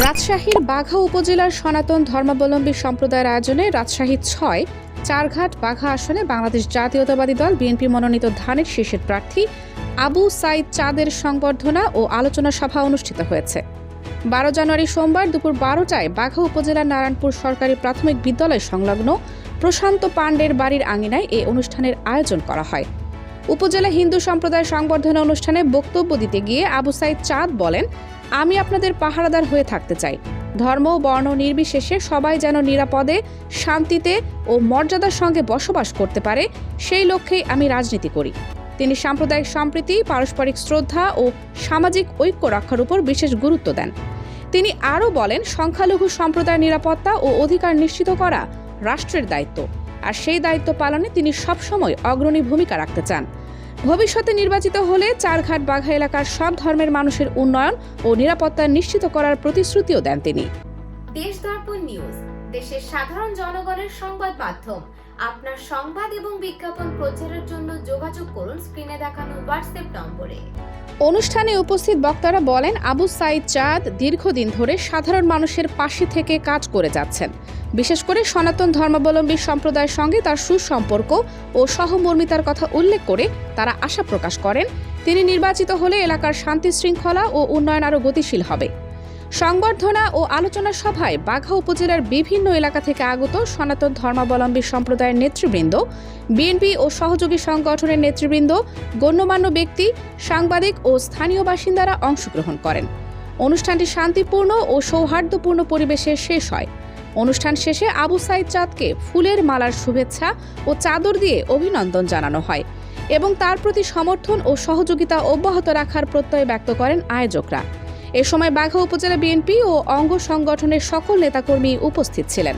রাজশাহীর বাঘা উপজেলার সনাতন ধর্মাবলম্বী সম্প্রদায়ের আয়োজনে রাজশাহী ৬ চারঘাট বাঘা আসনে বাংলাদেশ জাতীয়তাবাদী দল বিএনপি মনোনীত ধানের শীর্ষের প্রার্থী আবু সাইদ চাঁদের সংবর্ধনা ও আলোচনা সভা অনুষ্ঠিত হয়েছে। ১২ জানুয়ারি সোমবার দুপুর ১২টায় বাঘা উপজেলার নারায়ণপুর সরকারি প্রাথমিক বিদ্যালয় সংলগ্ন প্রশান্ত পাণ্ডের বাড়ির আঙিনায় এই অনুষ্ঠানের আয়োজন করা হয়। উপজেলা হিন্দু সম্প্রদায় সংবর্ধনা অনুষ্ঠানে বক্তব্য দিতে গিয়ে আবু সাইদ চাঁদ বলেন, আমি আপনাদের পাহারাদার হয়ে থাকতে চাই। ধর্ম বর্ণ নির্বিশেষে সবাই যেন নিরাপদে, শান্তিতে ও মর্যাদার সঙ্গে বসবাস করতে পারে, সেই লক্ষ্যেই আমি রাজনীতি করি। তিনি সাম্প্রদায়িক সম্প্রীতি, পারস্পরিক শ্রদ্ধা ও সামাজিক ঐক্য রক্ষার উপর বিশেষ গুরুত্ব দেন। তিনি আরও বলেন, সংখ্যালঘু সম্প্রদায়ের নিরাপত্তা ও অধিকার নিশ্চিত করা রাষ্ট্রের দায়িত্ব, আর সেই দায়িত্ব পালনে তিনি সবসময় অগ্রণী ভূমিকা রাখতে চান। ভবিষ্যতে নির্বাচিত হলে চারঘাট বাঘা এলাকার সব ধর্মের মানুষের উন্নয়ন ও নিরাপত্তা নিশ্চিত করার প্রতিশ্রুতিও দেন তিনি। দেশ দর্পণ নিউজ, দেশের সাধারণ জনগণের সংবাদ মাধ্যম। আপনার সংবাদ এবং বিজ্ঞাপন প্রচারের জন্য যোগাযোগ করুন স্ক্রিনে দেখানো হোয়াটসঅ্যাপ নম্বরে। অনুষ্ঠানে উপস্থিত বক্তারা বলেন, আবু সাইদ চাঁদ দীর্ঘদিন ধরে সাধারণ মানুষের পাশে থেকে কাজ করে যাচ্ছেন। বিশেষ করে সনাতন ধর্মাবলম্বী সম্প্রদায়ের সঙ্গে তার সুসম্পর্ক ও সহমর্মিতার কথা উল্লেখ করে তারা আশা প্রকাশ করেন, তিনি নির্বাচিত হলে এলাকার শান্তি শৃঙ্খলা ও উন্নয়ন আরও গতিশীল হবে। সংবর্ধনা ও আলোচনা সভায় বাঘা উপজেলার বিভিন্ন এলাকা থেকে আগত সনাতন ধর্মাবলম্বী সম্প্রদায়ের নেতৃবৃন্দ, বিএনপি ও সহযোগী সংগঠনের নেতৃবৃন্দ, গণ্যমান্য ব্যক্তি, সাংবাদিক ও স্থানীয় বাসিন্দারা অংশগ্রহণ করেন। অনুষ্ঠানটি শান্তিপূর্ণ ও সৌহার্দ্যপূর্ণ পরিবেশে শেষ হয়। অনুষ্ঠান শেষে আবু সাইদ চাঁদকে ফুলের মালার শুভেচ্ছা ও চাদর দিয়ে অভিনন্দন জানানো হয় এবং তার প্রতি সমর্থন ও সহযোগিতা অব্যাহত রাখার প্রত্যয় ব্যক্ত করেন আয়োজকরা। এ সময় বাঘা উপজেলা বিএনপি ও অঙ্গ সংগঠনের সকল নেতাকর্মী উপস্থিত ছিলেন।